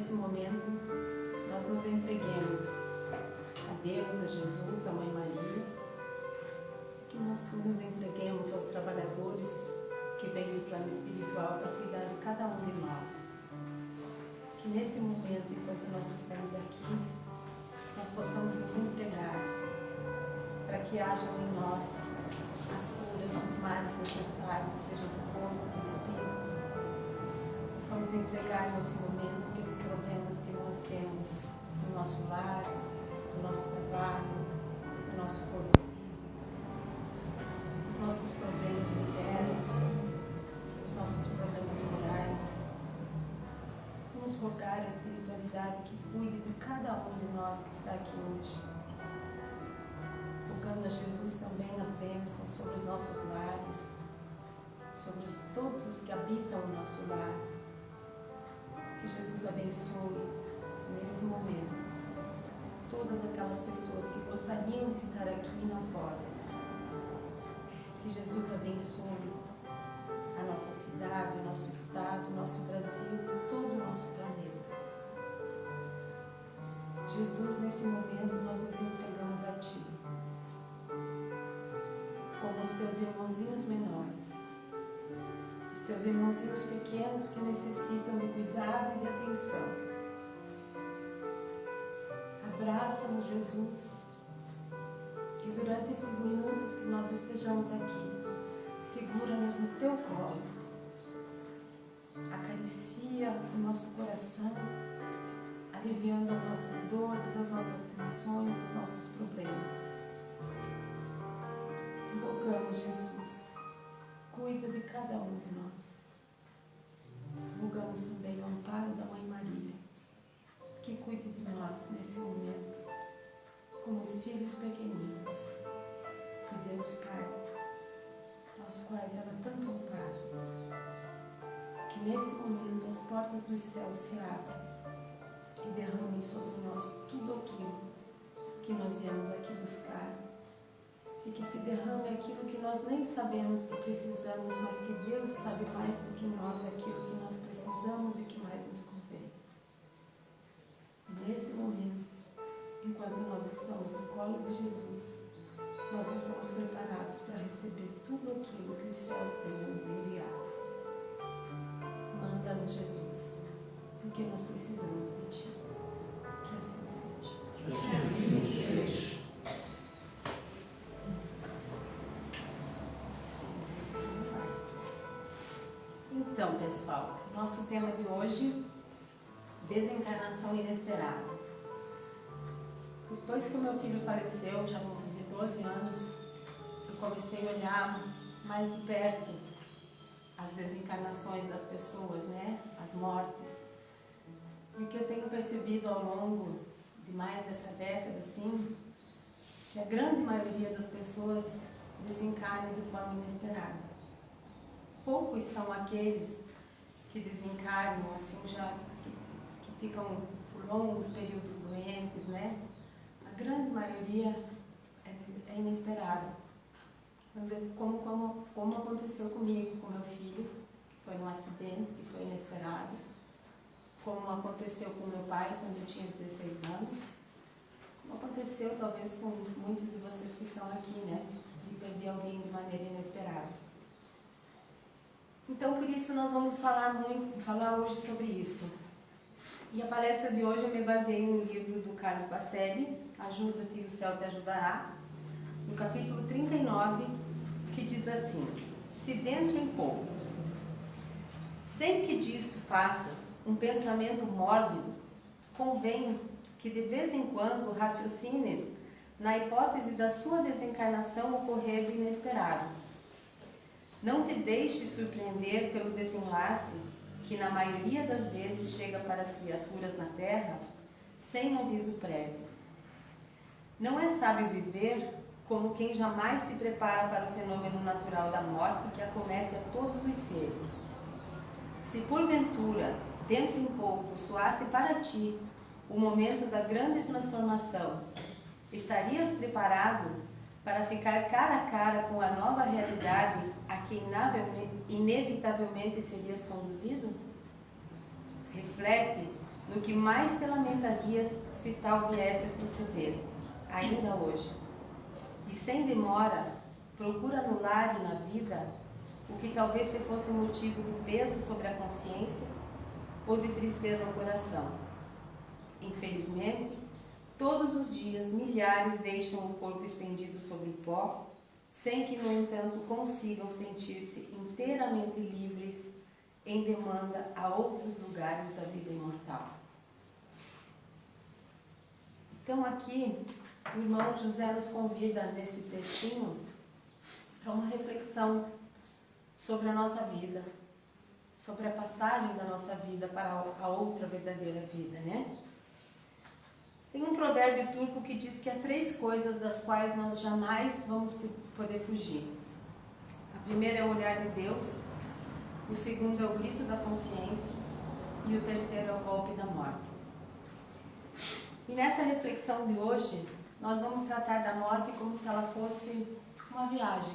nesse momento nós nos entreguemos a Deus, a Jesus, a Mãe Maria, que nós nos entreguemos aos trabalhadores que vêm do plano espiritual para cuidar de cada um de nós. Que nesse momento, enquanto nós estamos aqui, nós possamos nos entregar para que hajam em nós as curas dos males necessários, seja do corpo, do espírito. Vamos entregar nesse momento aqueles problemas que nós temos no nosso lar, no nosso trabalho, no nosso corpo físico, os nossos problemas internos, os nossos problemas morais. Vamos rogar a espiritualidade que cuide de cada um de nós que está aqui hoje. Rogando a Jesus também as bênçãos sobre os nossos lares, sobre todos os que habitam o nosso lar. Que Jesus abençoe nesse momento todas aquelas pessoas que gostariam de estar aqui e não podem. Que Jesus abençoe a nossa cidade, o nosso estado, o nosso Brasil e todo o nosso planeta. Jesus, nesse momento nós nos entregamos a Ti, como os Teus irmãozinhos menores, os Teus irmãozinhos pequenos que necessitam de cuidado e de atenção. Abraça-nos, Jesus, e durante esses minutos que nós estejamos aqui, segura-nos no Teu colo, acaricia o nosso coração, aliviando as nossas dores, as nossas tensões, os nossos problemas. Rogamos, Jesus, cuida de cada um de nós. Rogamos também o amparo da Mãe Maria, que cuide de nós nesse momento, como os filhos pequeninos de Deus Pai, aos quais ela tanto ampara. Que nesse momento as portas dos céus se abram e derramem sobre nós tudo aquilo que nós viemos aqui buscar, e que se derrame aquilo que nós nem sabemos que precisamos, mas que Deus sabe mais do que nós aquilo que nós precisamos e que mais nos convém. Nesse momento, enquanto nós estamos no colo de Jesus, nós estamos preparados para receber tudo aquilo que os céus têm a nos enviar. Manda-nos, Jesus, porque nós precisamos de Ti. Que assim seja. Que assim seja. Então, pessoal, nosso tema de hoje, desencarnação inesperada. Depois que o meu filho faleceu, já vão fazer 12 anos, eu comecei a olhar mais de perto as desencarnações das pessoas, né? As mortes. E o que eu tenho percebido ao longo de mais dessa década, assim, que a grande maioria das pessoas desencarnam de forma inesperada. Poucos são aqueles que desencarnam, assim, já que ficam por longos períodos doentes, né? A grande maioria é inesperada. Como aconteceu comigo, com meu filho, que foi num acidente, que foi inesperado. Como aconteceu com meu pai, quando eu tinha 16 anos. Como aconteceu, talvez, com muitos de vocês que estão aqui, né? De perder alguém de maneira inesperada. Então, por isso, nós vamos falar hoje sobre isso. E a palestra de hoje eu me baseei no livro do Carlos Bacelli, Ajuda-te e o Céu te Ajudará, no capítulo 39, que diz assim: se dentro em pouco, sem que disto faças um pensamento mórbido, convém que de vez em quando raciocines na hipótese da sua desencarnação ocorrer de inesperado. Não te deixes surpreender pelo desenlace que na maioria das vezes chega para as criaturas na Terra sem aviso prévio. Não é sábio viver como quem jamais se prepara para o fenômeno natural da morte que acomete a todos os seres. Se porventura, dentro em pouco, soasse para ti o momento da grande transformação, estarias preparado para ficar cara a cara com a nova realidade a que inevitavelmente serias conduzido? Reflete no que mais te lamentarias se tal viesse a suceder, ainda hoje. E sem demora, procura anular na vida o que talvez te fosse motivo de peso sobre a consciência ou de tristeza ao coração. Infelizmente, todos os dias milhares deixam o corpo estendido sobre o pó, sem que, no entanto, consigam sentir-se inteiramente livres em demanda a outros lugares da vida imortal. Então aqui, o irmão José nos convida nesse textinho para uma reflexão sobre a nossa vida, sobre a passagem da nossa vida para a outra verdadeira vida, né? Tem um provérbio turco que diz que há 3 coisas das quais nós jamais vamos poder fugir. A primeira é o olhar de Deus, o segundo é o grito da consciência e o terceiro é o golpe da morte. E nessa reflexão de hoje, nós vamos tratar da morte como se ela fosse uma viagem,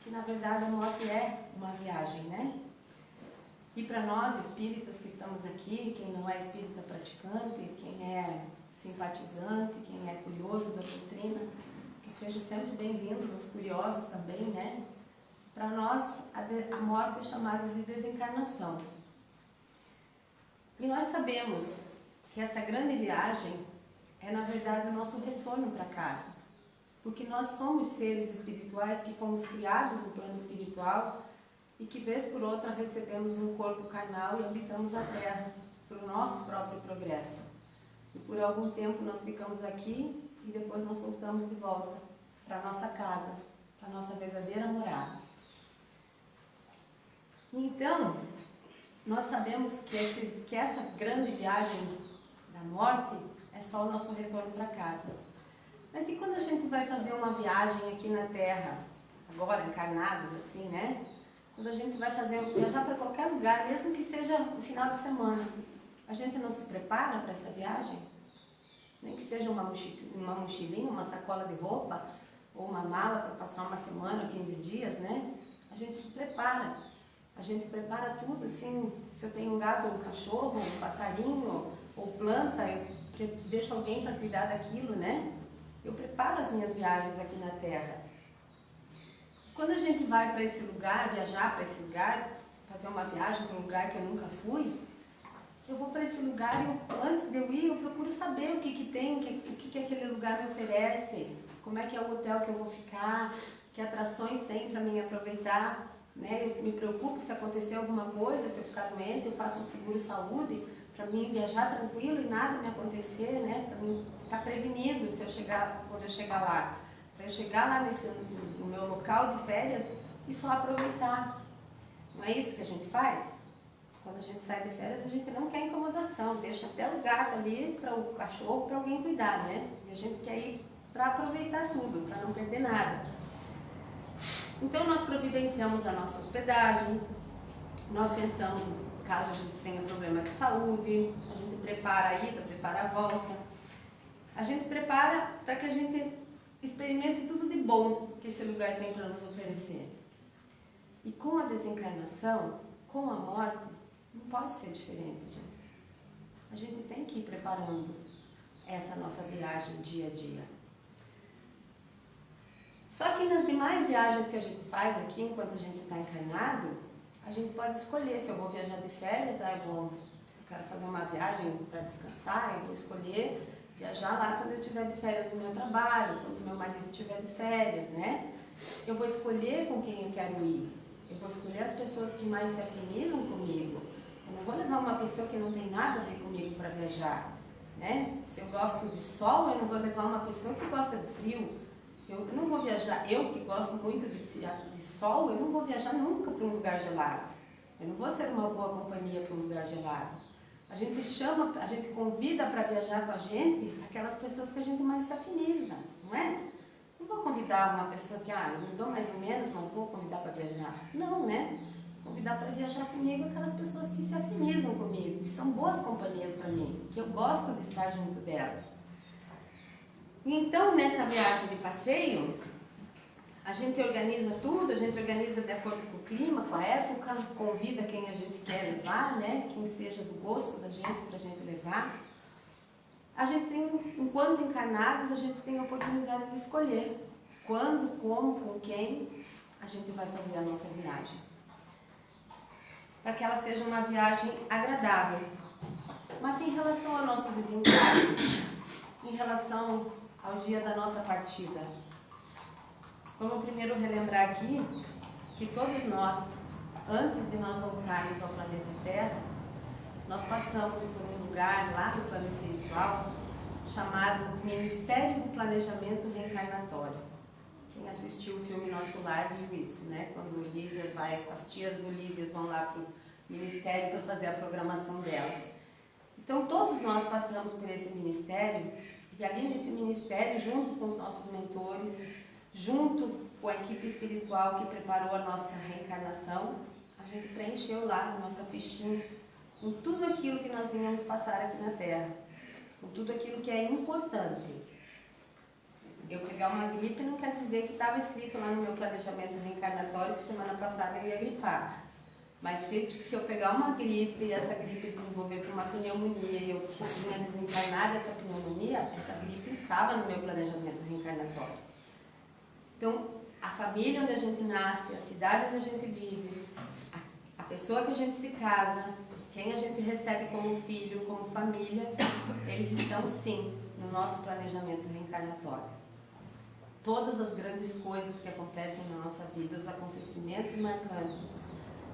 que na verdade a morte é uma viagem, né? E para nós espíritas que estamos aqui, quem não é espírita praticante, quem é simpatizante, quem é curioso da doutrina, que seja sempre bem-vindo, os curiosos também, né? Para nós, a morte é chamada de desencarnação. E nós sabemos que essa grande viagem é, na verdade, o nosso retorno para casa. Porque nós somos seres espirituais que fomos criados no plano espiritual e que, vez por outra, recebemos um corpo carnal e habitamos a Terra para o nosso próprio progresso. E por algum tempo nós ficamos aqui e depois nós voltamos de volta para a nossa casa, para a nossa verdadeira morada. Então, nós sabemos que essa grande viagem da morte é só o nosso retorno para casa. Mas e quando a gente vai fazer uma viagem aqui na Terra, agora encarnados assim, né? Quando a gente vai viajar para qualquer lugar, mesmo que seja no final de semana, a gente não se prepara para essa viagem? Nem que seja uma mochilinha, uma sacola de roupa, ou uma mala para passar uma semana, 15 dias, né? A gente se prepara. A gente prepara tudo, assim, se eu tenho um gato, um cachorro, um passarinho, ou planta, eu deixo alguém para cuidar daquilo, né? Eu preparo as minhas viagens aqui na Terra. Quando a gente vai para esse lugar, viajar para esse lugar, fazer uma viagem para um lugar que eu nunca fui, eu vou para esse lugar e antes de eu ir, eu procuro saber o que tem, o que aquele lugar me oferece, como é que é o hotel que eu vou ficar, que atrações tem para mim aproveitar, né? Eu me preocupo se acontecer alguma coisa, se eu ficar doente, eu faço um seguro saúde para mim viajar tranquilo e nada me acontecer, né? Para mim estar prevenido quando eu chegar lá. Para eu chegar lá no meu local de férias e só aproveitar. Não é isso que a gente faz? Quando a gente sai de férias, a gente não quer incomodação, deixa até o gato ali para o cachorro, para alguém cuidar, né? E a gente quer ir para aproveitar tudo, para não perder nada. Então nós providenciamos a nossa hospedagem, nós pensamos, caso a gente tenha problema de saúde, a gente prepara a ida, prepara a volta. A gente prepara para que a gente experimente tudo de bom que esse lugar tem para nos oferecer. E com a desencarnação, com a morte, não pode ser diferente, gente. A gente tem que ir preparando essa nossa viagem dia a dia. Só que nas demais viagens que a gente faz aqui, enquanto a gente está encarnado, a gente pode escolher se eu vou viajar de férias, se eu quero fazer uma viagem para descansar, eu vou escolher viajar lá quando eu estiver de férias no meu trabalho, quando meu marido estiver de férias, né? Eu vou escolher com quem eu quero ir. Eu vou escolher as pessoas que mais se afinizam comigo. Eu não vou levar uma pessoa que não tem nada a ver comigo para viajar, né? Se eu gosto de sol, eu não vou levar uma pessoa que gosta de frio. Se eu não vou viajar, eu que gosto muito de sol, eu não vou viajar nunca para um lugar gelado. Eu não vou ser uma boa companhia para um lugar gelado. A gente convida para viajar com a gente aquelas pessoas que a gente mais se afiniza, não é? Não vou convidar uma pessoa que, eu me dou mais ou menos, mas vou convidar para viajar. Não, né? Convidar para viajar comigo aquelas pessoas que se afinizam comigo, que são boas companhias para mim, que eu gosto de estar junto delas. E então, nessa viagem de passeio, A gente organiza tudo, a gente organiza de acordo com o clima, com a época, convida quem a gente quer levar, né? Quem seja do gosto da gente, para a gente levar. A gente tem, enquanto encarnados, a gente tem a oportunidade de escolher quando, como, com quem a gente vai fazer a nossa viagem. Para que ela seja uma viagem agradável. Mas em relação ao nosso desencarne, em relação ao dia da nossa partida, vamos primeiro relembrar aqui que todos nós, antes de nós voltarmos ao planeta Terra, nós passamos por um lugar lá do plano espiritual chamado Ministério do Planejamento Reencarnatório. Quem assistiu o filme Nosso Lar viu isso, né? Quando o Lísias vai, as tias do Lísias vão lá para o ministério para fazer a programação delas. Então todos nós passamos por esse ministério, e ali nesse ministério, junto com os nossos mentores, junto com a equipe espiritual que preparou a nossa reencarnação, a gente preencheu lá a nossa fichinha com tudo aquilo que nós vinhamos passar aqui na Terra, com tudo aquilo que é importante. Eu pegar uma gripe não quer dizer que estava escrito lá no meu planejamento reencarnatório que semana passada eu ia gripar. Mas se eu pegar uma gripe e essa gripe desenvolver para uma pneumonia e eu vinha desencarnar dessa pneumonia, essa gripe estava no meu planejamento reencarnatório. Então, a família onde a gente nasce, a cidade onde a gente vive, a pessoa que a gente se casa, quem a gente recebe como filho, como família, eles estão sim no nosso planejamento reencarnatório. Todas as grandes coisas que acontecem na nossa vida, os acontecimentos marcantes,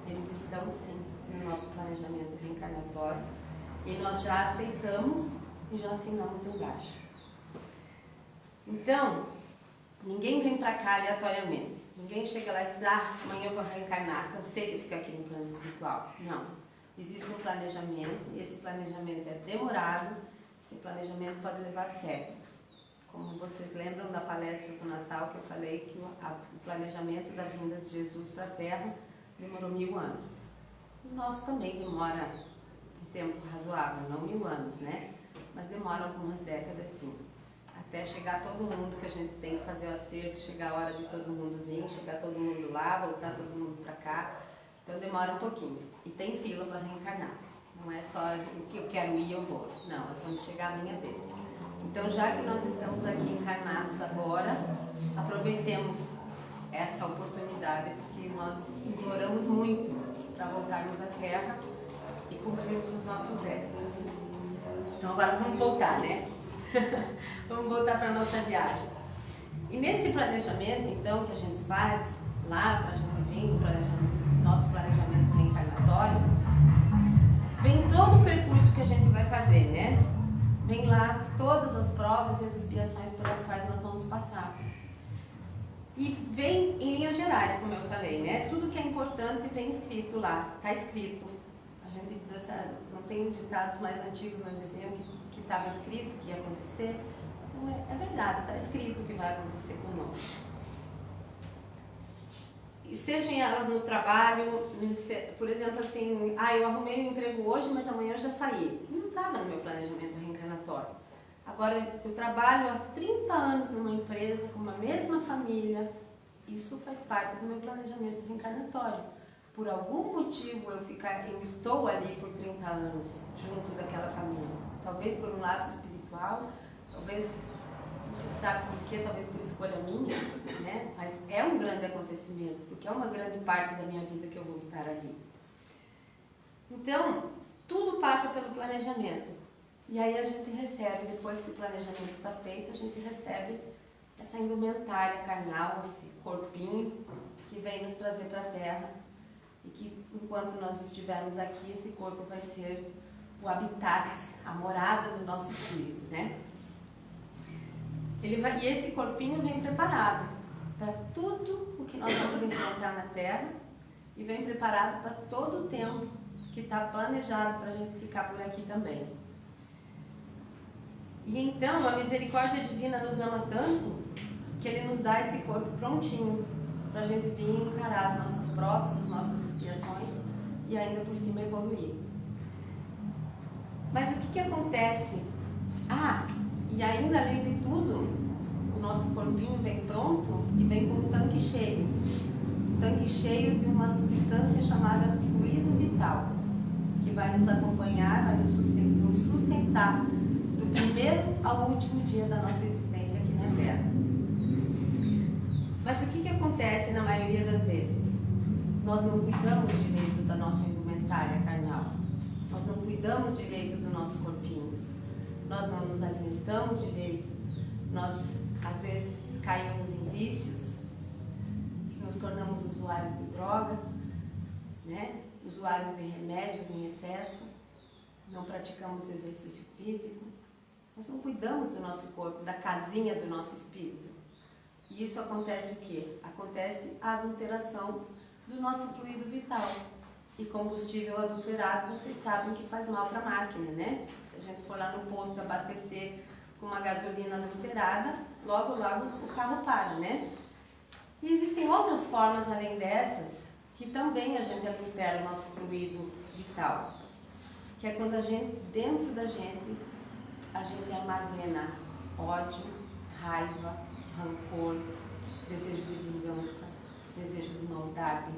eles estão sim no nosso planejamento reencarnatório e nós já aceitamos e já assinamos embaixo. Então, ninguém vem para cá aleatoriamente. Ninguém chega lá e diz, amanhã eu vou reencarnar, cansei de ficar aqui no plano espiritual. Não. Existe um planejamento e esse planejamento é demorado, esse planejamento pode levar séculos. Como vocês lembram da palestra do Natal que eu falei que o planejamento da vinda de Jesus para a Terra demorou 1000 anos. O nosso também demora um tempo razoável, não 1000 anos, né? Mas demora algumas décadas sim. Até chegar todo mundo que a gente tem que fazer o acerto, chegar a hora de todo mundo vir, chegar todo mundo lá, voltar todo mundo para cá. Então demora um pouquinho. E tem fila para reencarnar. Não é só o que eu quero ir, eu vou. Não, é quando chegar a minha vez. Então já que nós estamos aqui encarnados agora, aproveitemos essa oportunidade, porque nós imploramos muito para voltarmos à Terra e cumprirmos os nossos débitos. Então agora vamos voltar, né? Vamos voltar para a nossa viagem. E nesse planejamento, então, que a gente faz lá para a gente vir no nosso planejamento reencarnatório, vem todo o percurso que a gente vai fazer, né? Vem lá todas as provas e as expiações pelas quais nós vamos passar. E vem em linhas gerais, como eu falei, né? Tudo que é importante vem escrito lá, está escrito. A gente diz não tem ditados mais antigos, não diziam que estava escrito que ia acontecer. Então é verdade, está escrito o que vai acontecer conosco. E sejam elas no trabalho, por exemplo assim, eu arrumei um emprego hoje, mas amanhã eu já saí. Não estava no meu planejamento reencarnatório. Agora, eu trabalho há 30 anos numa empresa com a mesma família, isso faz parte do meu planejamento reencarnatório. Por algum motivo eu estou ali por 30 anos junto daquela família. Talvez por um laço espiritual, talvez, não se sabe por quê, talvez por escolha minha, né? Mas é um grande acontecimento, porque é uma grande parte da minha vida que eu vou estar ali. Então, tudo passa pelo planejamento. E aí a gente recebe, depois que o planejamento está feito, a gente recebe essa indumentária carnal, esse corpinho que vem nos trazer para a Terra e que enquanto nós estivermos aqui, esse corpo vai ser o habitat, a morada do nosso espírito, né? E esse corpinho vem preparado para tudo o que nós vamos enfrentar na Terra e vem preparado para todo o tempo que está planejado para a gente ficar por aqui também. E então a misericórdia divina nos ama tanto que Ele nos dá esse corpo prontinho para a gente vir encarar as nossas provas, as nossas expiações e ainda por cima evoluir. Mas o que acontece? E ainda além de tudo, nosso corpinho vem pronto e vem com um tanque cheio. Tanque cheio de uma substância chamada fluido vital, que vai nos acompanhar, vai nos sustentar do primeiro ao último dia da nossa existência aqui na Terra. Mas o que acontece na maioria das vezes? Nós não cuidamos direito da nossa indumentária carnal. Nós não cuidamos direito do nosso corpinho. Nós não nos alimentamos direito. Nós, às vezes, caímos em vícios, nos tornamos usuários de droga, né? Usuários de remédios em excesso, não praticamos exercício físico. Nós não cuidamos do nosso corpo, da casinha do nosso espírito. E isso acontece o quê? Acontece a adulteração do nosso fluido vital. E combustível adulterado, vocês sabem que faz mal para a máquina, né? Se a gente for lá no posto abastecer com uma gasolina adulterada, logo o carro para, né? E existem outras formas além dessas, que também a gente adultera o nosso fluido vital. Que é quando a gente, dentro da gente, a gente armazena ódio, raiva, rancor, desejo de vingança, desejo de maldade.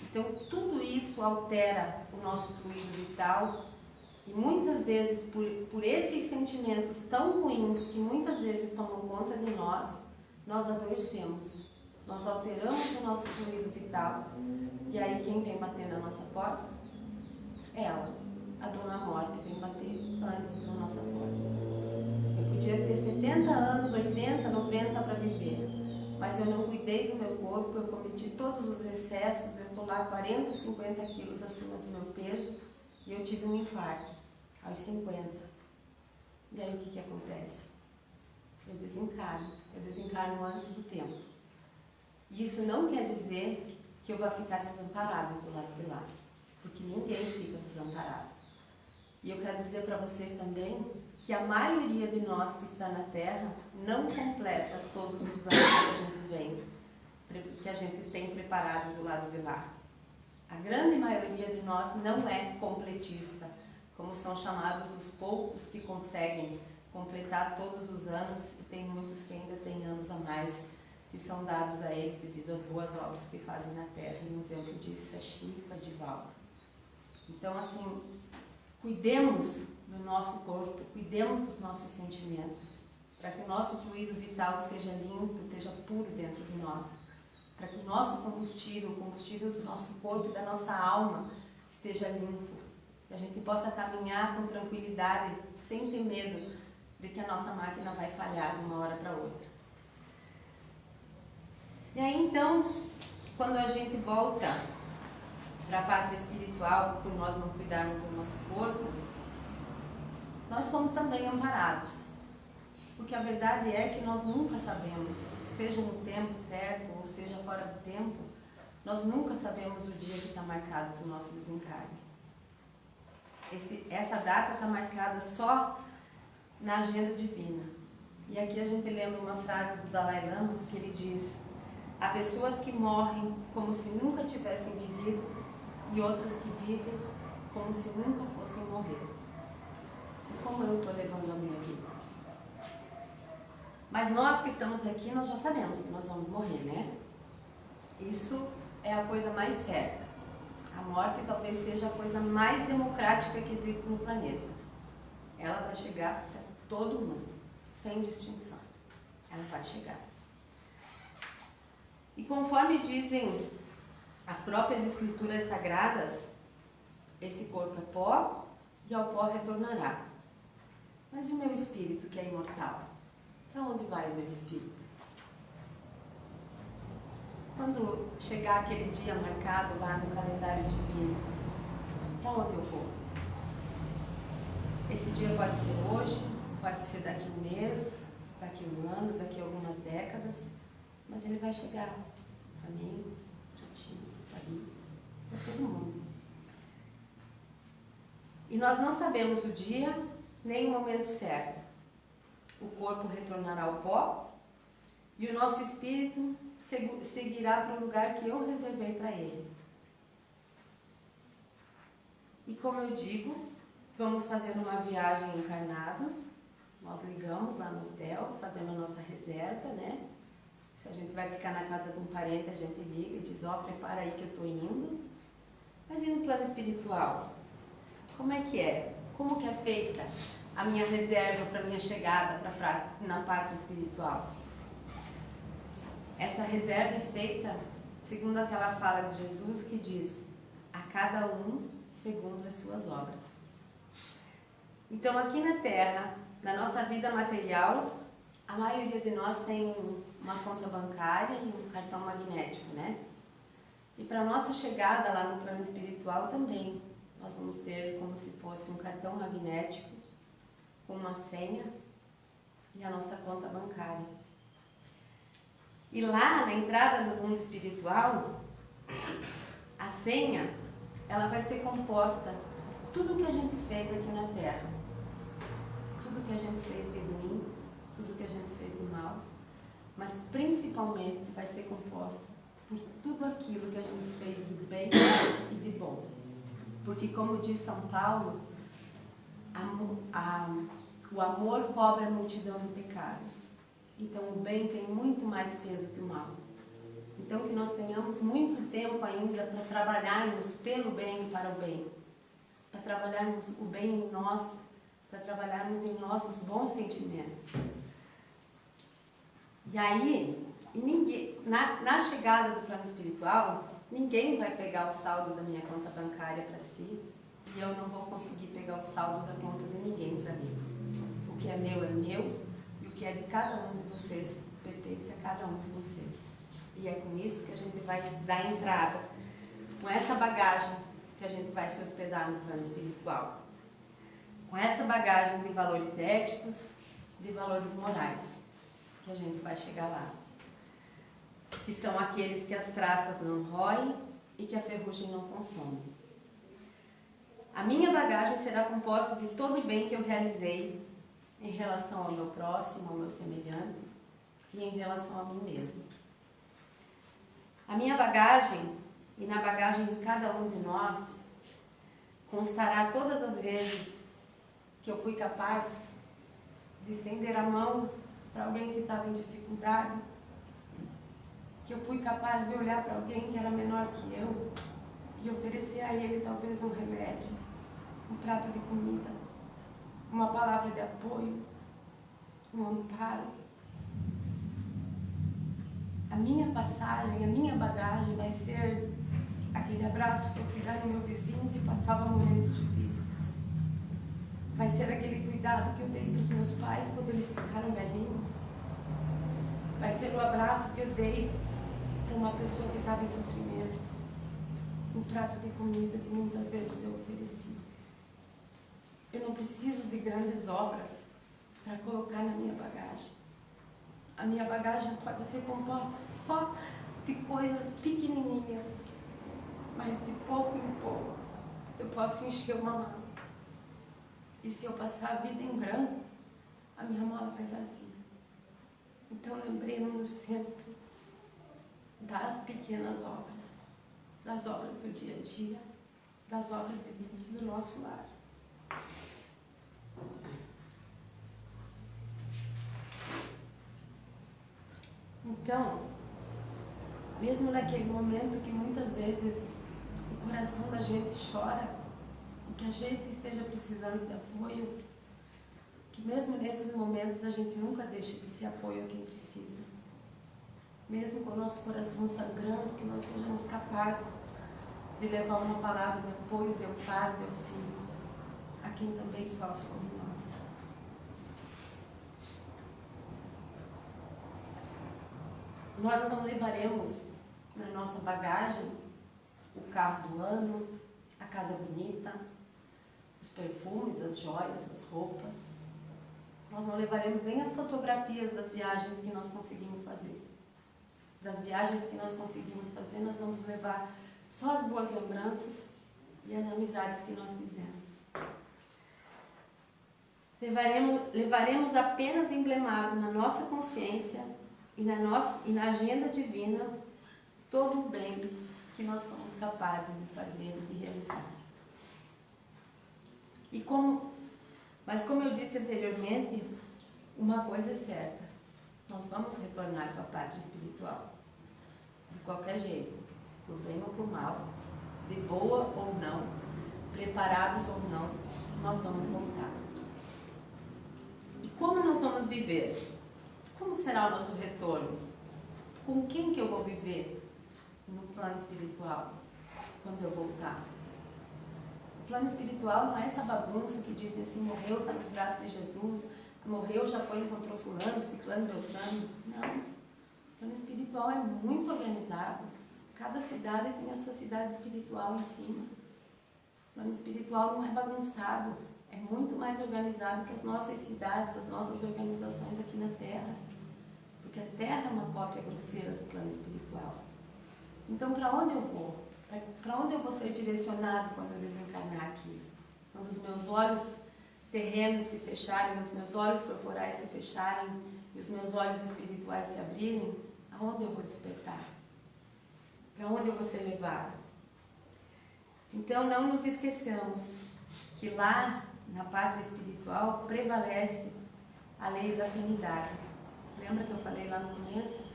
Então, tudo isso altera o nosso fluido vital e muitas vezes, por esses sentimentos tão ruins que muitas vezes tomam conta de nós adoecemos. Nós alteramos o nosso fluido vital e aí quem vem bater na nossa porta? Ela, a Dona Morte, vem bater antes na nossa porta. Eu podia ter 70 anos, 80, 90 para viver, mas eu não cuidei do meu corpo, eu cometi todos os excessos, eu estou lá 40, 50 quilos acima do meu peso e eu tive um infarto aos 50. E aí o que acontece? Eu desencarno antes do tempo. E isso não quer dizer que eu vou ficar desamparado do lado de lá, porque ninguém fica desamparado. E eu quero dizer para vocês também que a maioria de nós que está na Terra não completa todos os anos que a gente tem preparado do lado de lá. A grande maioria de nós não é completista, como são chamados os poucos que conseguem completar todos os anos, e tem muitos que ainda têm anos a mais, que são dados a eles devido às boas obras que fazem na Terra. E um exemplo disso é Chico Adivaldo. Então, assim, cuidemos do nosso corpo, cuidemos dos nossos sentimentos, para que o nosso fluido vital esteja limpo, esteja puro dentro de nós, para que o nosso combustível, o combustível do nosso corpo e da nossa alma esteja limpo, que a gente possa caminhar com tranquilidade, sem ter medo de que a nossa máquina vai falhar de uma hora para outra. E aí então, quando a gente volta para a pátria espiritual, por nós não cuidarmos do nosso corpo, nós somos também amparados. Porque a verdade é que nós nunca sabemos, seja no tempo certo ou seja fora do tempo, nós nunca sabemos o dia que está marcado para o nosso desencarne. Essa data está marcada só na agenda divina. E aqui a gente lembra uma frase do Dalai Lama, que ele diz: há pessoas que morrem como se nunca tivessem vivido e outras que vivem como se nunca fossem morrer. E como eu estou levando a minha vida? Mas nós que estamos aqui, nós já sabemos que nós vamos morrer, né? Isso é a coisa mais certa. A morte talvez seja a coisa mais democrática que existe no planeta. Ela vai chegar para todo mundo, sem distinção. Ela vai chegar. E conforme dizem as próprias escrituras sagradas, esse corpo é pó e ao pó retornará. Mas e o meu espírito, que é imortal? Para onde vai o meu espírito? Quando chegar aquele dia marcado lá no calendário divino, para onde eu vou? Esse dia pode ser hoje, pode ser daqui um mês, daqui um ano, daqui algumas décadas, mas ele vai chegar para mim, para ti, para mim, para todo mundo. E nós não sabemos o dia nem o momento certo. O corpo retornará ao pó e o nosso espírito seguirá para o lugar que eu reservei para ele. E como eu digo, vamos fazer uma viagem encarnados, Nós ligamos lá no hotel, fazemos a nossa reserva, né? Se a gente vai ficar na casa de um parente, a gente liga e diz, ó, prepara aí que eu estou indo. Mas e no plano espiritual? Como é que é? Como que é feita a minha reserva para a minha chegada na pátria espiritual? Essa reserva é feita segundo aquela fala de Jesus que diz, a cada um segundo as suas obras. Então aqui na Terra, na nossa vida material, a maioria de nós tem uma conta bancária e um cartão magnético, né? E para a nossa chegada lá no plano espiritual também, nós vamos ter como se fosse um cartão magnético com uma senha e a nossa conta bancária. E lá na entrada do mundo espiritual, a senha, ela vai ser composta de tudo que a gente fez aqui na Terra. Tudo que a gente fez de ruim, tudo que a gente fez de mal, mas principalmente vai ser composta por tudo aquilo que a gente fez de bem e de bom. Porque como diz São Paulo, o amor cobre a multidão de pecados. Então o bem tem muito mais peso que o mal. Então que nós tenhamos muito tempo ainda para trabalharmos pelo bem e para o bem. Para trabalharmos o bem em nós, para trabalharmos em nossos bons sentimentos. E aí, na chegada do plano espiritual, ninguém vai pegar o saldo da minha conta bancária para si e eu não vou conseguir pegar o saldo da conta de ninguém para mim. O que é meu e o que é de cada um de vocês pertence a cada um de vocês. E é com isso que a gente vai dar entrada, com essa bagagem que a gente vai se hospedar no plano espiritual. Com essa bagagem de valores éticos, de valores morais, que a gente vai chegar lá. Que são aqueles que as traças não roem e que a ferrugem não consome. A minha bagagem será composta de todo o bem que eu realizei em relação ao meu próximo, ao meu semelhante e em relação a mim mesmo. A minha bagagem, e na bagagem de cada um de nós, constará todas as vezes que eu fui capaz de estender a mão para alguém que estava em dificuldade, que eu fui capaz de olhar para alguém que era menor que eu e oferecer a ele talvez um remédio, um prato de comida, uma palavra de apoio, um amparo. A minha passagem, a minha bagagem vai ser aquele abraço que eu fui dar no meu vizinho que passava momentos difíceis. Vai ser aquele cuidado que eu dei para os meus pais quando eles ficaram velhinhos. Vai ser o abraço que eu dei para uma pessoa que estava em sofrimento. Um prato de comida que muitas vezes eu ofereci. Eu não preciso de grandes obras para colocar na minha bagagem. A minha bagagem pode ser composta só de coisas pequenininhas, mas de pouco em pouco eu posso encher uma mala. E se eu passar a vida em branco, a minha mala vai vazia. Então lembremos-nos sempre das pequenas obras, das obras do dia a dia, das obras de vida do nosso lar. Então, mesmo naquele momento que muitas vezes o coração da gente chora, e que a gente esteja precisando de apoio, que mesmo nesses momentos a gente nunca deixe de ser apoio a quem precisa. Mesmo com o nosso coração sangrando, que nós sejamos capazes de levar uma palavra de apoio, de amparo, de auxílio a quem também sofre como nós. Nós não levaremos na nossa bagagem o carro do ano, a casa bonita, os perfumes, as joias, as roupas. Nós não levaremos nem as fotografias das viagens que nós conseguimos fazer. Das viagens que nós conseguimos fazer, nós vamos levar só as boas lembranças e as amizades que nós fizemos. Levaremos apenas emblemado na nossa consciência e na agenda divina todo o bem que nós somos capazes de fazer e de realizar. Mas como eu disse anteriormente, uma coisa é certa, nós vamos retornar para a pátria espiritual, de qualquer jeito, por bem ou por mal, de boa ou não, preparados ou não, nós vamos voltar. E como nós vamos viver? Como será o nosso retorno? Com quem que eu vou viver no plano espiritual quando eu voltar? O plano espiritual não é essa bagunça que dizem assim, morreu, está nos braços de Jesus, morreu, já foi, encontrou fulano, ciclano, beltrano. Não. O plano espiritual é muito organizado. Cada cidade tem a sua cidade espiritual em cima. O plano espiritual não é bagunçado. É muito mais organizado que as nossas cidades, as nossas organizações aqui na Terra. Porque a Terra é uma cópia grosseira do plano espiritual. Então, para onde eu vou? Para onde eu vou ser direcionado quando eu desencarnar aqui? Quando os meus olhos terrenos se fecharem, os meus olhos corporais se fecharem e os meus olhos espirituais se abrirem, aonde eu vou despertar? Para onde eu vou ser levado? Então, não nos esqueçamos que lá, na pátria espiritual, prevalece a lei da afinidade. Lembra que eu falei lá no começo?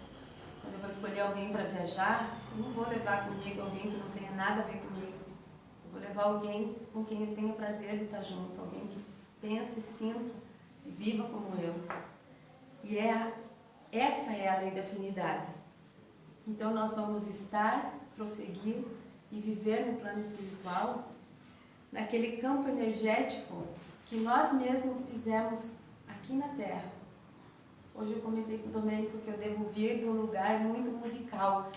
Quando eu vou escolher alguém para viajar, eu não vou levar comigo alguém que não tenha nada a ver comigo. Eu vou levar alguém com quem eu tenha prazer de estar junto, alguém que pense, sinta e viva como eu. E essa é a lei da afinidade. Então nós vamos estar, prosseguir e viver no plano espiritual, naquele campo energético que nós mesmos fizemos aqui na Terra. Hoje eu comentei com o Domênico que eu devo vir de um lugar muito musical,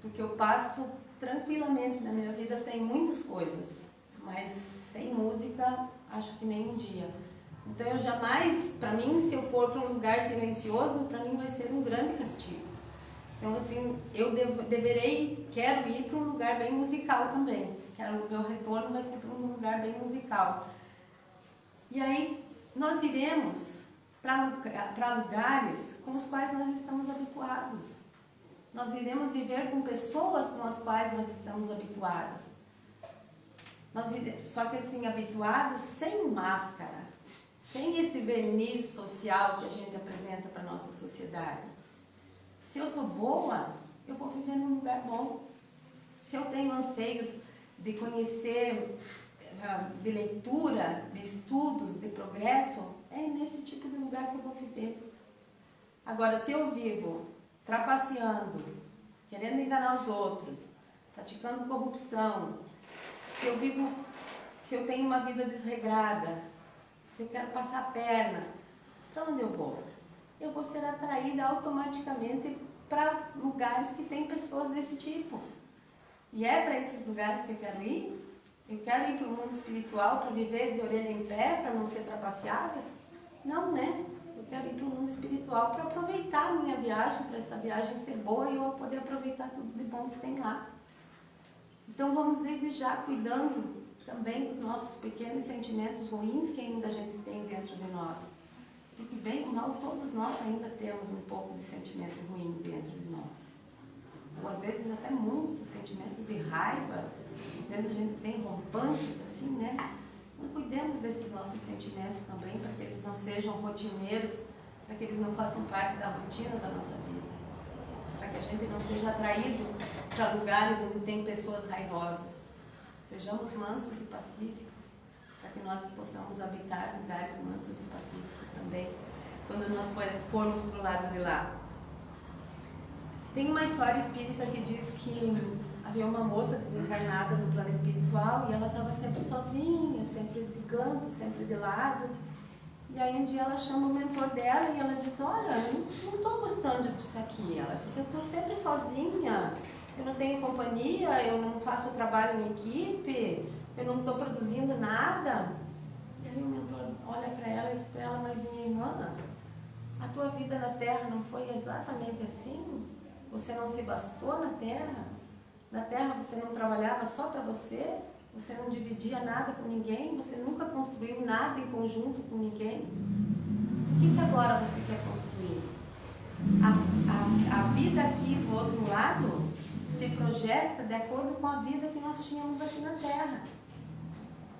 porque eu passo tranquilamente na minha vida sem muitas coisas, mas sem música acho que nem um dia. Então eu jamais, para mim, se eu for para um lugar silencioso, para mim vai ser um grande castigo. Então assim, eu quero ir para um lugar bem musical também. O meu retorno vai ser para um lugar bem musical. E aí nós iremos para lugares com os quais nós estamos habituados. Nós iremos viver com pessoas com as quais nós estamos habituadas. Só que assim, habituados sem máscara, sem esse verniz social que a gente apresenta para a nossa sociedade. Se eu sou boa, eu vou viver num lugar bom. Se eu tenho anseios de conhecer, de leitura, de estudos, de progresso, é nesse tipo de lugar que eu vou viver. Agora, se eu vivo trapaceando, querendo enganar os outros, praticando corrupção, se eu tenho uma vida desregrada, se eu quero passar a perna, para onde eu vou? Eu vou ser atraída automaticamente para lugares que tem pessoas desse tipo. E é para esses lugares que eu quero ir? Eu quero ir para o mundo espiritual para viver de orelha em pé, para não ser trapaceada? Não, né? Eu quero ir para o mundo espiritual para aproveitar a minha viagem, para essa viagem ser boa e eu poder aproveitar tudo de bom que tem lá. Então vamos desde já cuidando também dos nossos pequenos sentimentos ruins que ainda a gente tem dentro de nós. Porque bem ou mal todos nós ainda temos um pouco de sentimento ruim dentro de nós. Ou às vezes até muitos sentimentos de raiva, às vezes a gente tem rompantes assim, né? Então cuidemos desses nossos sentimentos também, para que eles não sejam rotineiros, para que eles não façam parte da rotina da nossa vida. Para que a gente não seja atraído para lugares onde tem pessoas raivosas. Sejamos mansos e pacíficos, para que nós possamos habitar lugares mansos e pacíficos também, quando nós formos para o lado de lá. Tem uma história espírita que diz que havia uma moça desencarnada no plano espiritual e ela estava sempre sozinha, sempre ligando, sempre de lado. E aí um dia ela chama o mentor dela e ela diz, olha, eu não estou gostando disso aqui. Ela diz, eu estou sempre sozinha, eu não tenho companhia, eu não faço trabalho em equipe, eu não estou produzindo nada. E aí o mentor olha para ela e diz para ela, mas minha irmã, a tua vida na Terra não foi exatamente assim? Você não se bastou na Terra? Na Terra você não trabalhava só para você? Você não dividia nada com ninguém? Você nunca construiu nada em conjunto com ninguém? O que agora você quer construir? A vida aqui do outro lado se projeta de acordo com a vida que nós tínhamos aqui na Terra.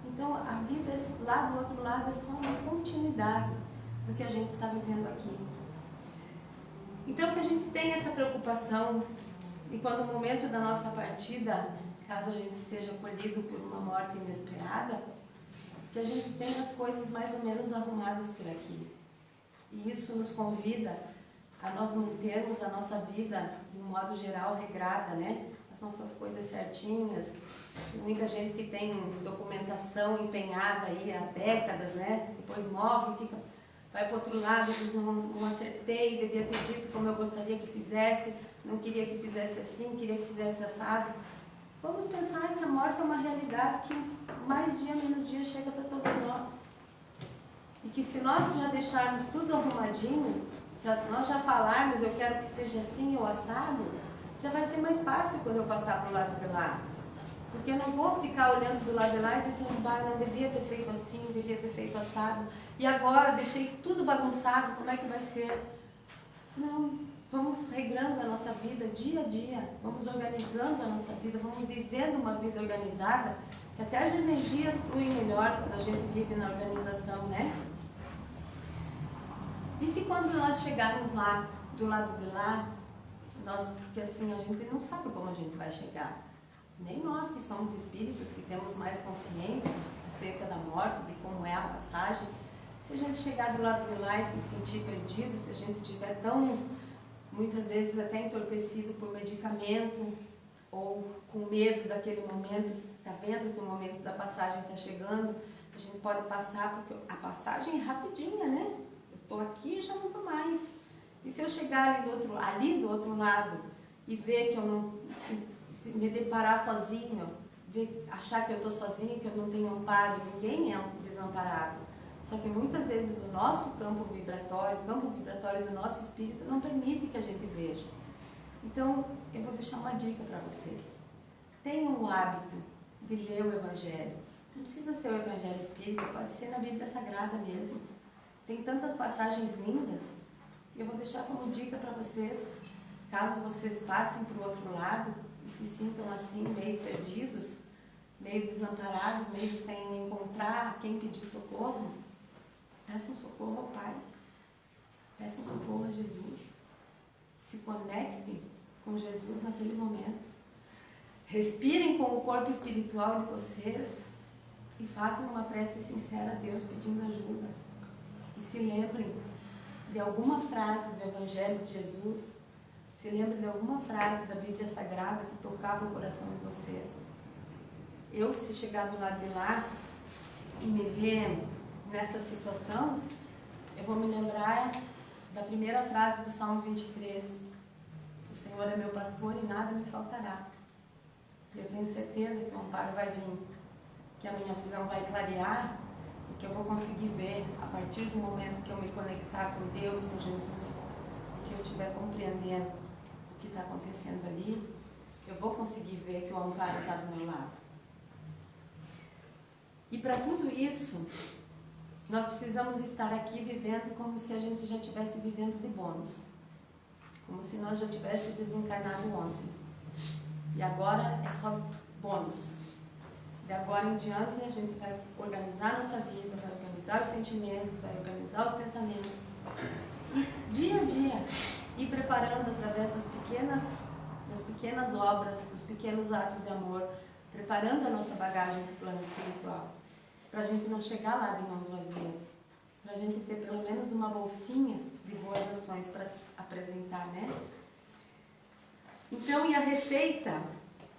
Então a vida lá do outro lado é só uma continuidade. do que a gente está vivendo aqui. Então que a gente tenha essa preocupação e quando o momento da nossa partida, caso a gente seja colhido por uma morte inesperada, que a gente tenha as coisas mais ou menos arrumadas por aqui. E isso nos convida a nós mantermos a nossa vida, de um modo geral, regrada, né? As nossas coisas certinhas. Tem muita gente que tem documentação empenhada aí há décadas, né? Depois morre, vai para o outro lado, diz, não acertei, devia ter dito como eu gostaria que fizesse, não queria que fizesse assim, queria que fizesse assado. Vamos pensar que a morte é uma realidade que mais dia, menos dia chega para todos nós. E que se nós já deixarmos tudo arrumadinho, se nós já falarmos eu quero que seja assim ou assado, já vai ser mais fácil quando eu passar para o lado de lá. Porque eu não vou ficar olhando do lado de lá e dizendo, não devia ter feito assim, devia ter feito assado. E agora deixei tudo bagunçado, como é que vai ser? Não, vamos regrando a nossa vida dia a dia, vamos organizando a nossa vida, vamos vivendo uma vida organizada, que até as energias fluem melhor quando a gente vive na organização, né? E se quando nós chegarmos lá, do lado de lá, porque assim a gente não sabe como a gente vai chegar. Nem nós que somos espíritas, que temos mais consciência acerca da morte, de como é a passagem, se a gente chegar do lado de lá e se sentir perdido, se a gente estiver tão, muitas vezes até entorpecido por medicamento, ou com medo daquele momento, está vendo que o momento da passagem está chegando, a gente pode passar, porque a passagem é rapidinha, né? Eu estou aqui e já não estou mais. E se eu chegar ali do outro lado e ver que eu não... me deparar sozinho, achar que eu estou sozinho, que eu não tenho amparo, ninguém é um desamparado. Só que muitas vezes o nosso campo vibratório do nosso espírito não permite que a gente veja. Então, eu vou deixar uma dica para vocês. Tenham o hábito de ler o Evangelho. Não precisa ser o Evangelho espírita, pode ser na Bíblia Sagrada mesmo. Tem tantas passagens lindas. Eu vou deixar como dica para vocês, caso vocês passem para o outro lado, e se sintam assim, meio perdidos, meio desamparados, meio sem encontrar a quem pedir socorro, peçam socorro ao Pai, peçam socorro a Jesus, se conectem com Jesus naquele momento, respirem com o corpo espiritual de vocês e façam uma prece sincera a Deus pedindo ajuda e se lembrem de alguma frase do Evangelho de Jesus. Se lembra de alguma frase da Bíblia Sagrada que tocava o coração de vocês? Eu, se chegar do lado de lá e me ver nessa situação, eu vou me lembrar da primeira frase do Salmo 23. O Senhor é meu pastor e nada me faltará. Eu tenho certeza que o amparo vai vir, que a minha visão vai clarear e que eu vou conseguir ver, a partir do momento que eu me conectar com Deus, com Jesus, e que eu estiver compreendendo o que está acontecendo ali, eu vou conseguir ver que o amparo está do meu lado. E para tudo isso, nós precisamos estar aqui vivendo como se a gente já estivesse vivendo de bônus. Como se nós já tivéssemos desencarnado ontem. E agora é só bônus. De agora em diante a gente vai organizar a nossa vida, vai organizar os sentimentos, vai organizar os pensamentos. E dia a dia, ir preparando através das pequenas obras, dos pequenos atos de amor, preparando a nossa bagagem para o plano espiritual. Para a gente não chegar lá de mãos vazias. Para a gente ter pelo menos uma bolsinha de boas ações para apresentar, né? Então, e a receita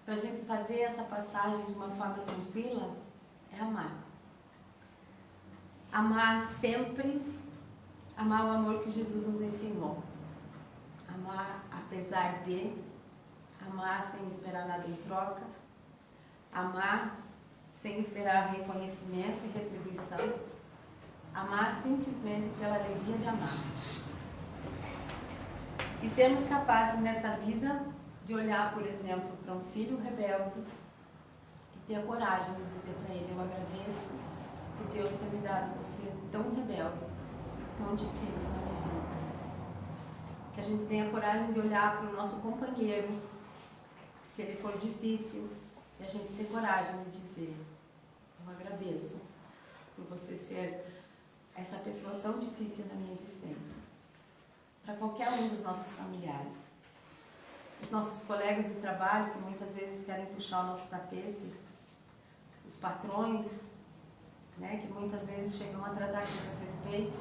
para a gente fazer essa passagem de uma forma tranquila é amar. Amar sempre, amar o amor que Jesus nos ensinou. Amar apesar de, amar sem esperar nada em troca, amar sem esperar reconhecimento e retribuição, amar simplesmente pela alegria de amar. E sermos capazes nessa vida de olhar, por exemplo, para um filho rebelde e ter a coragem de dizer para ele: eu agradeço por Deus ter me dado você tão rebelde, tão difícil na minha vida. Que a gente tenha a coragem de olhar para o nosso companheiro, se ele for difícil, e a gente ter coragem de dizer: eu agradeço por você ser essa pessoa tão difícil na minha existência. Para qualquer um dos nossos familiares. Os nossos colegas de trabalho, que muitas vezes querem puxar o nosso tapete. Os patrões, né, que muitas vezes chegam a tratar com desrespeito.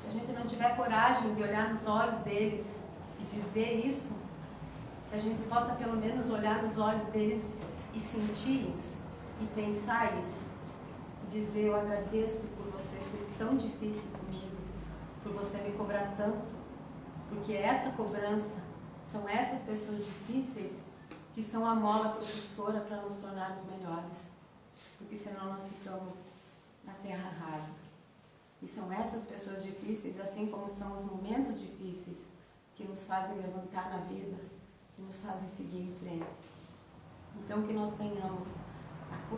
Se a gente não tiver coragem de olhar nos olhos deles e dizer isso, que a gente possa pelo menos olhar nos olhos deles e sentir isso, e pensar isso, e dizer: eu agradeço por você ser tão difícil comigo, por você me cobrar tanto, porque essa cobrança, são essas pessoas difíceis que são a mola propulsora para nos tornarmos melhores, porque senão nós ficamos na terra rasa. E são essas pessoas difíceis, assim como são os momentos difíceis, que nos fazem levantar na vida, que nos fazem seguir em frente. Então que nós tenhamos,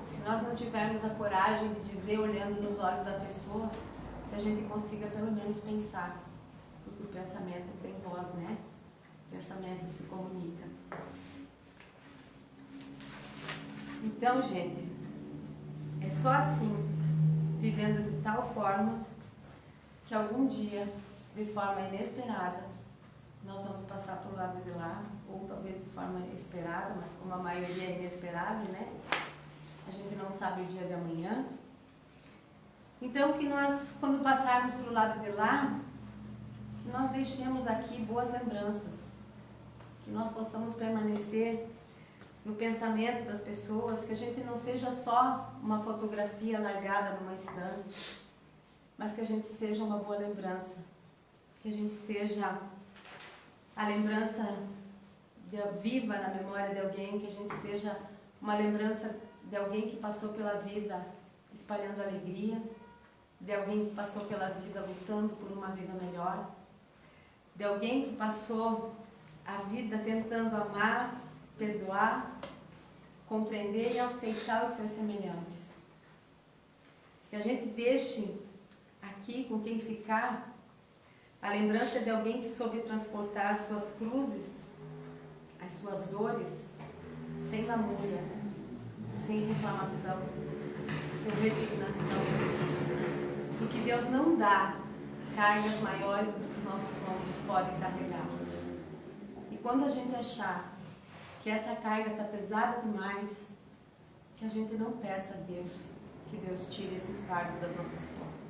se nós não tivermos a coragem de dizer olhando nos olhos da pessoa, que a gente consiga pelo menos pensar, porque o pensamento tem voz, né? O pensamento se comunica. Então, gente, é só assim, vivendo de tal forma, que algum dia, de forma inesperada, nós vamos passar para o lado de lá, ou talvez de forma esperada, mas como a maioria é inesperada, né? A gente não sabe o dia de amanhã. Então, que nós, quando passarmos para o lado de lá, que nós deixemos aqui boas lembranças, que nós possamos permanecer no pensamento das pessoas, que a gente não seja só uma fotografia largada numa estante, mas que a gente seja uma boa lembrança, que a gente seja a lembrança viva na memória de alguém, que a gente seja uma lembrança de alguém que passou pela vida espalhando alegria, de alguém que passou pela vida lutando por uma vida melhor, de alguém que passou a vida tentando amar, perdoar, compreender e aceitar os seus semelhantes. Que a gente deixe aqui, com quem ficar, a lembrança de alguém que soube transportar as suas cruzes, as suas dores, sem lamúria, sem reclamação, com resignação. Porque Deus não dá cargas maiores do que os nossos ombros podem carregar. E quando a gente achar que essa carga está pesada demais, que a gente não peça a Deus que Deus tire esse fardo das nossas costas.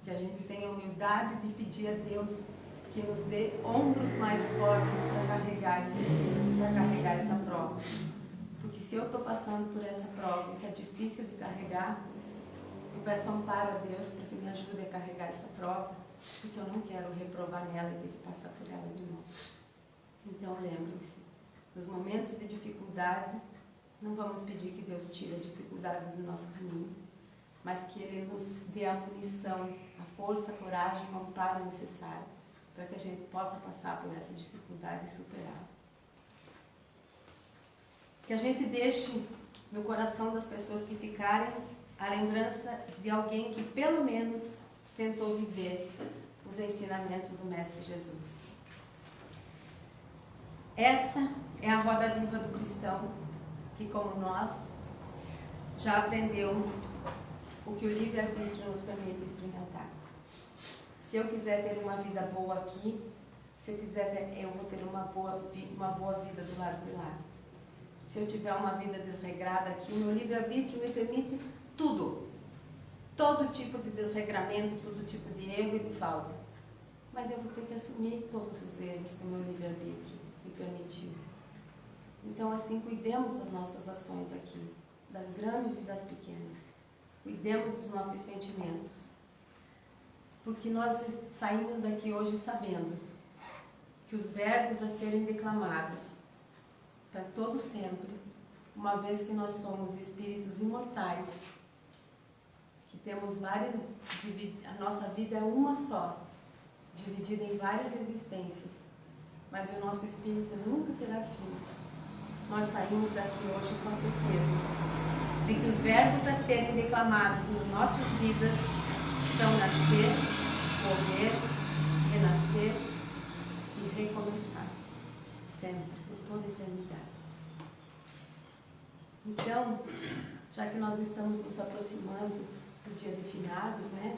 Que a gente tenha humildade de pedir a Deus que nos dê ombros mais fortes para carregar esse peso, para carregar essa prova. Porque se eu estou passando por essa prova que é difícil de carregar, eu peço amparo a Deus para que me ajude a carregar essa prova, porque eu não quero reprovar nela e ter que passar por ela de novo. Então lembrem-se, nos momentos de dificuldade, não vamos pedir que Deus tire a dificuldade do nosso caminho, mas que Ele nos dê a munição, a força, a coragem, o amparo necessário para que a gente possa passar por essa dificuldade e superá-la. Que a gente deixe no coração das pessoas que ficarem a lembrança de alguém que pelo menos tentou viver os ensinamentos do Mestre Jesus. Essa é a roda viva do cristão, que como nós, já aprendeu o que o livre-arbítrio nos permite experimentar. Se eu quiser ter uma vida boa aqui, se eu quiser ter, eu vou ter uma boa vida do lado de lá. Se eu tiver uma vida desregrada aqui, o meu livre-arbítrio me permite tudo. Todo tipo de desregramento, todo tipo de erro e de falta. Mas eu vou ter que assumir todos os erros que o meu livre-arbítrio me permitiu. Então, assim, cuidemos das nossas ações aqui, das grandes e das pequenas. Cuidemos dos nossos sentimentos. Porque nós saímos daqui hoje sabendo que os verbos a serem declamados para todo sempre, uma vez que nós somos espíritos imortais, que temos a nossa vida é uma só, dividida em várias existências, mas o nosso espírito nunca terá fim. Nós saímos daqui hoje com a certeza de que os verbos a serem declamados nas nossas vidas são nascer, morrer, renascer e recomeçar, sempre, por toda a eternidade. Então, já que nós estamos nos aproximando do dia de finados, né?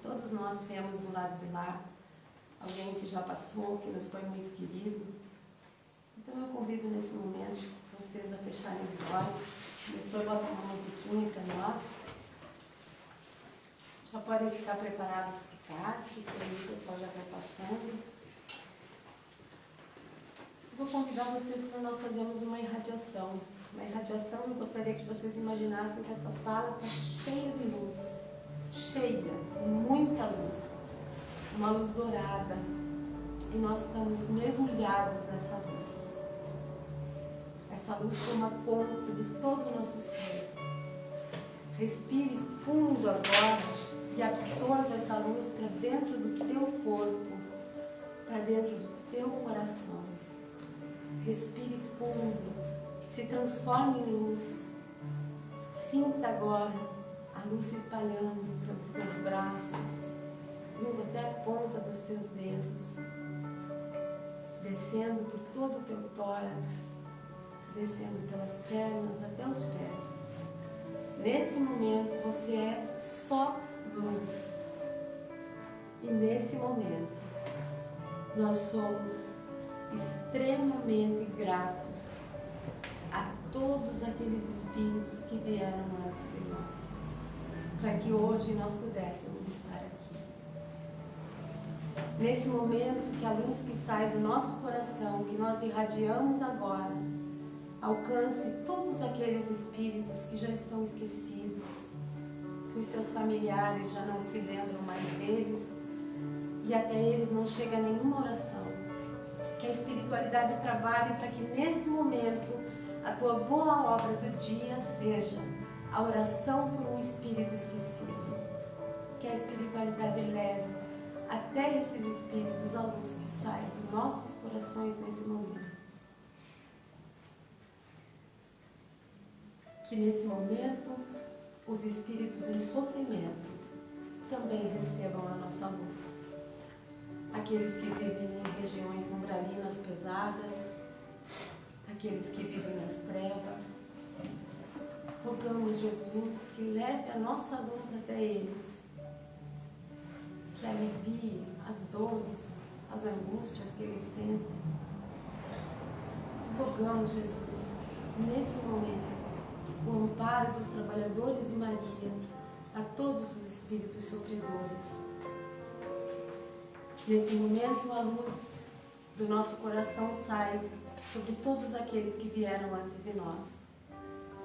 Todos nós temos do lado de lá alguém que já passou, que nos foi muito querido. Então eu convido nesse momento vocês a fecharem os olhos. O pastor bota uma musiquinha para nós. Já podem ficar preparados para o passe, que aí o pessoal já vai passando. Vou convidar vocês para nós fazermos uma irradiação. Uma irradiação, eu gostaria que vocês imaginassem que essa sala está cheia de luz. Cheia, muita luz. Uma luz dourada. E nós estamos mergulhados nessa luz. Essa luz toma conta de todo o nosso ser. Respire fundo agora e absorva essa luz para dentro do teu corpo, para dentro do teu coração. Respire fundo, se transforme em luz. Sinta agora a luz se espalhando pelos teus braços, indo até a ponta dos teus dedos, descendo por todo o teu tórax, descendo pelas pernas até os pés. Nesse momento você é só luz. E nesse momento nós somos extremamente gratos a todos aqueles espíritos que vieram antes de nós, para que hoje nós pudéssemos estar aqui. Nesse momento que a luz que sai do nosso coração, que nós irradiamos agora, alcance todos aqueles espíritos que já estão esquecidos, que os seus familiares já não se lembram mais deles, e até eles não chega nenhuma oração. Que a espiritualidade trabalhe para que nesse momento a tua boa obra do dia seja a oração por um espírito esquecido. Que a espiritualidade leve até esses espíritos a luz que sai dos nossos corações nesse momento. Que nesse momento os espíritos em sofrimento também recebam a nossa luz. Aqueles que vivem em regiões umbralinas pesadas, aqueles que vivem nas trevas, rogamos Jesus que leve a nossa luz até eles, que alivie as dores, as angústias que eles sentem. Rogamos Jesus, nesse momento, o amparo dos trabalhadores de Maria a todos os espíritos sofredores. Nesse momento, a luz do nosso coração sai sobre todos aqueles que vieram antes de nós.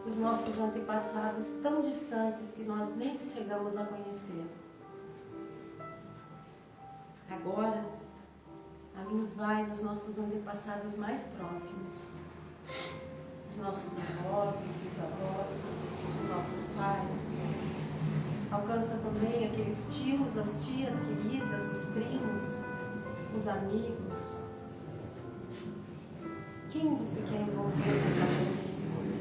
Os nossos antepassados tão distantes que nós nem chegamos a conhecer. Agora, a luz vai nos nossos antepassados mais próximos. Os nossos avós, os bisavós, os nossos pais. Alcança também aqueles tios, as tias queridas, os primos, os amigos. Quem você quer envolver nessa luz desse momento?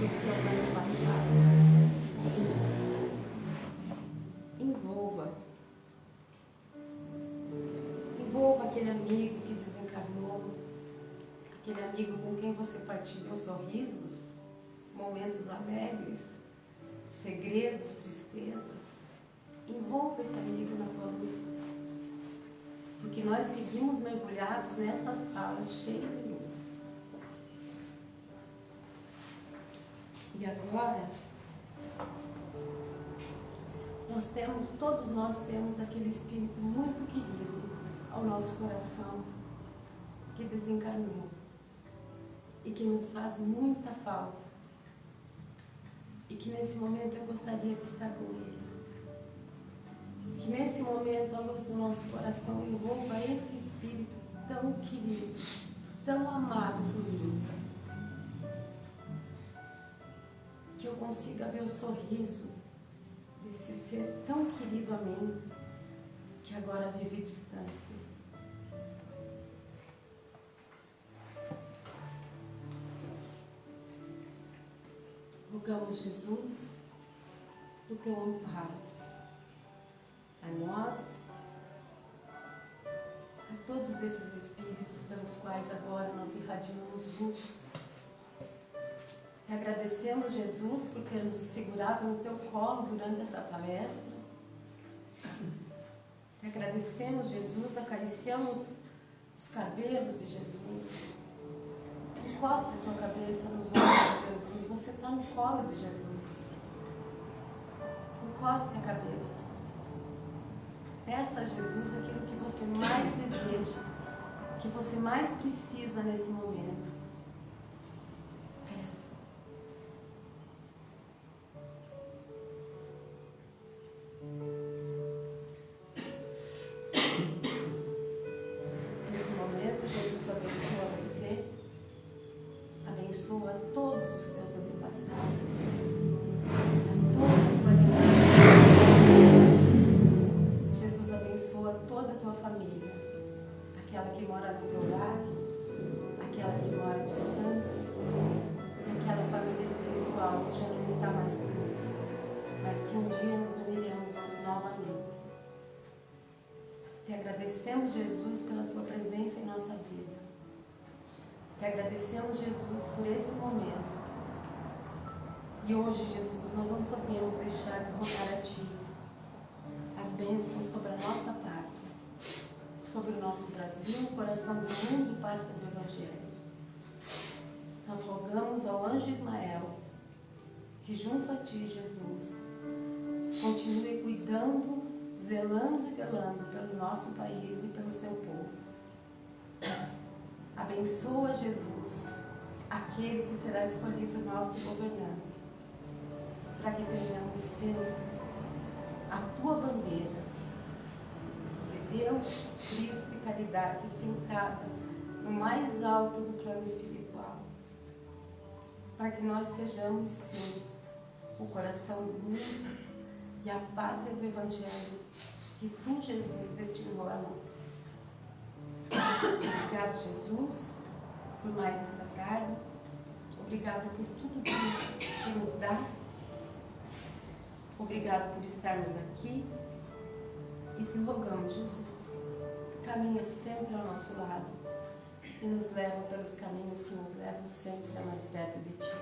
Os teus antepassados. Envolva. Envolva aquele amigo que desencarnou, aquele amigo com quem você partilhou sorrisos, momentos alegres, segredos, tristezas. Envolva esse amigo na tua luz. Porque nós seguimos mergulhados nessa sala cheia de luz. E agora, todos nós temos aquele espírito muito querido ao nosso coração, que desencarnou e que nos faz muita falta. E que nesse momento eu gostaria de estar com ele. Que nesse momento a luz do nosso coração envolva esse espírito tão querido, tão amado por mim. Que eu consiga ver o sorriso desse ser tão querido a mim, que agora vive distante. Rogamos, Jesus, o teu amparo a nós, a todos esses espíritos pelos quais agora nós irradiamos luz. Te agradecemos, Jesus, por ter nos segurado no teu colo durante essa palestra. Agradecemos Jesus, acariciamos os cabelos de Jesus. Encosta a tua cabeça nos ombros de Jesus. Você está no colo de Jesus. Encosta a cabeça. Peça a Jesus aquilo que você mais deseja, que você mais precisa nesse momento. Peça. Nesse momento, Jesus abençoa você, abençoa todos os teus antepassados, toda a tua linhagem. Jesus abençoa toda a tua família, aquela que mora no teu lar, aquela que mora distante, e aquela família espiritual que já não está mais conosco, mas que um dia nos uniremos novamente. Te agradecemos, Jesus, pela tua presença em nossa vida. Te agradecemos, Jesus, por esse momento. E hoje, Jesus, nós não podemos deixar de rogar a Ti as bênçãos sobre a nossa pátria, sobre o nosso Brasil, coração do mundo e pátria do Evangelho. Nós rogamos ao anjo Ismael que junto a Ti, Jesus, continue cuidando, zelando e velando pelo nosso país e pelo seu povo. Abençoa, Jesus, aquele que será escolhido nosso governante, para que tenhamos sempre a Tua bandeira de Deus, Cristo e caridade fincada no mais alto do plano espiritual, para que nós sejamos, sim, o coração do mundo e a pátria do Evangelho que Tu, Jesus, destinou a nós. Obrigado, Jesus, por mais essa tarde. Obrigado por tudo que nos dá. Obrigado por estarmos aqui. E Te rogamos, Jesus, caminha sempre ao nosso lado e nos leva pelos caminhos que nos levam sempre a mais perto de Ti.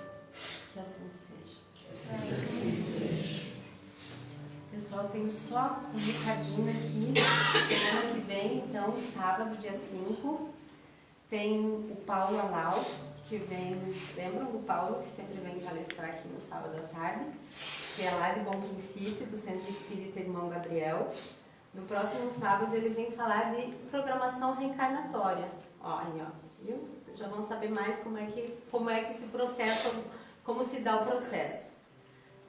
Que assim seja. Pessoal, tenho só um recadinho aqui. Semana que vem, então, sábado, dia 5, tem o Paulo Alau, que vem, lembram do Paulo, que sempre vem palestrar aqui no sábado à tarde, que é lá de Bom Princípio, do Centro Espírita Irmão Gabriel. No próximo sábado ele vem falar de programação reencarnatória. Ó, aí, ó, viu? Vocês já vão saber mais como é que se processa, como se dá o processo.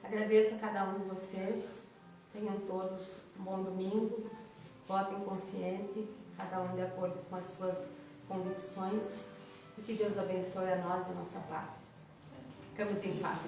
Agradeço a cada um de vocês. Tenham todos um bom domingo. Votem consciente, cada um de acordo com as suas convicções. E que Deus abençoe a nós e a nossa pátria. Ficamos em paz.